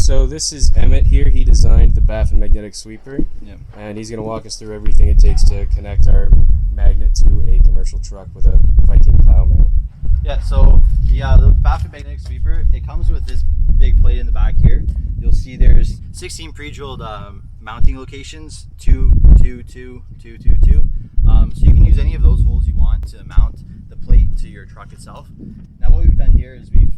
So this is Emmett here. He designed the Baffin magnetic sweeper. Yep. And he's going to walk us through everything it takes to connect our magnet to a commercial truck with a Viking plow mount. Yeah, so the Baffin magnetic sweeper, it comes with this big plate in the back here. You'll see there's 16 pre-drilled mounting locations, 2, 2, 2, 2, 2, 2. So you can use any of those holes you want to mount the plate to your truck itself. Now what we've done here is we've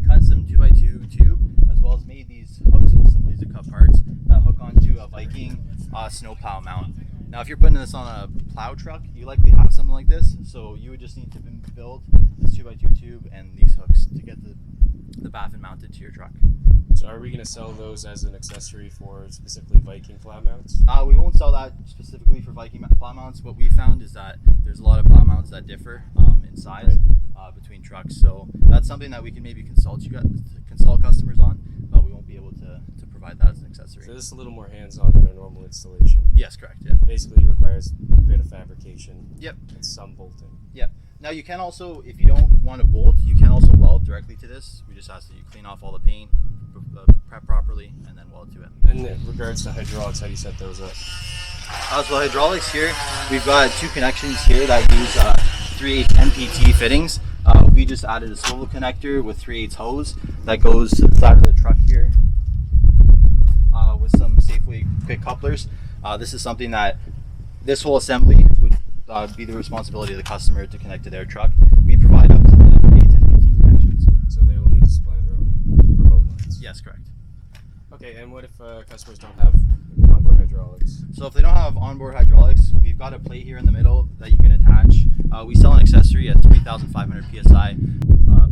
cut some 2x2 tube, as well as made these hooks with some laser cut parts that hook onto a Viking snowplow mount. Now if you're putting this on a plow truck, you likely have something like this, so you would just need to build this 2x2 tube and these hooks to get the Baffin mounted to your truck. So are we going to sell those as an accessory for specifically Viking plow mounts? We won't sell that specifically for Viking plow mounts. What we found is that there's a lot of plow mounts that differ in size between trucks. So that's something that we can maybe consult customers on, but we won't be able to provide that as an accessory. So this is a little more hands-on than a normal installation. Yes, correct. Yeah. Basically requires a bit of fabrication. Yep. And some bolting. Yep. Now you can also, if you don't want to bolt, you can also weld directly to this. We just ask that you clean off all the paint, prep properly, and then weld to it. And in regards to hydraulics, how do you set those up? So hydraulics here, we've got two connections here that use 3/8 NPT fittings. We just added a swivel connector with 3/8 hose that goes to the side of the truck here with some Safeway quick couplers. This is something that this whole assembly would be the responsibility of the customer to connect to their truck. We provide up to the 3/8 NPT connections. So they will need to supply their own remote lines. Yes, correct. Okay, and what if customers don't have onboard hydraulics? So if they don't have onboard hydraulics, we've got a plate here in the middle that you can attach. We sell an accessory at 3,500 PSI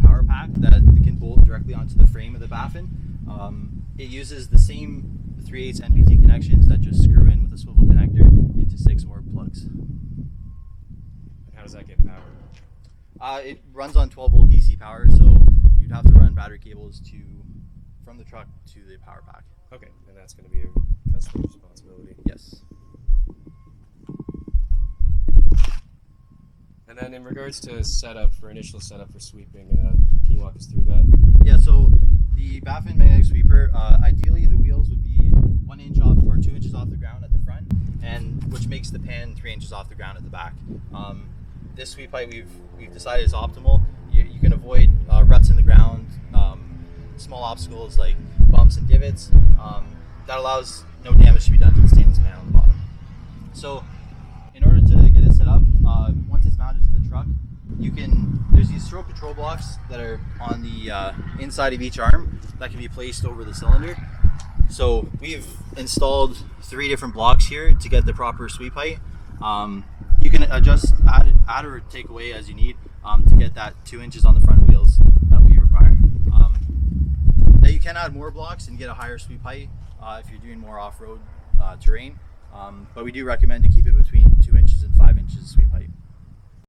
power pack that can bolt directly onto the frame of the Baffin. It uses the same 3/8 NPT connections that just screw in with a swivel connector into 6 orb plugs. And how does that get powered? It runs on 12 volt DC power, so you'd have to run battery cables from the truck to the power pack. Okay, and that's going to be a customer responsibility. Yes. And then in regards to initial setup for sweeping, can you walk us through that? Yeah, so the Baffin magnetic sweeper, ideally the wheels would be 1 inch off or 2 inches off the ground at the front, and which makes the pan 3 inches off the ground at the back. This sweep height we've decided is optimal. You can avoid ruts in the ground, small obstacles like bumps and divots. That allows no damage to be done to the stainless pan on the bottom. So in order to get it set up, once it's mounted to the truck, there's these stroke control blocks that are on the inside of each arm that can be placed over the cylinder. So we've installed 3 different blocks here to get the proper sweep height. You can adjust, add or take away as you need to get that 2 inches on the front wheels that we require. Now you can add more blocks and get a higher sweep height if you're doing more off-road terrain, but we do recommend to keep it between 2 inches and 5 inches sweep height.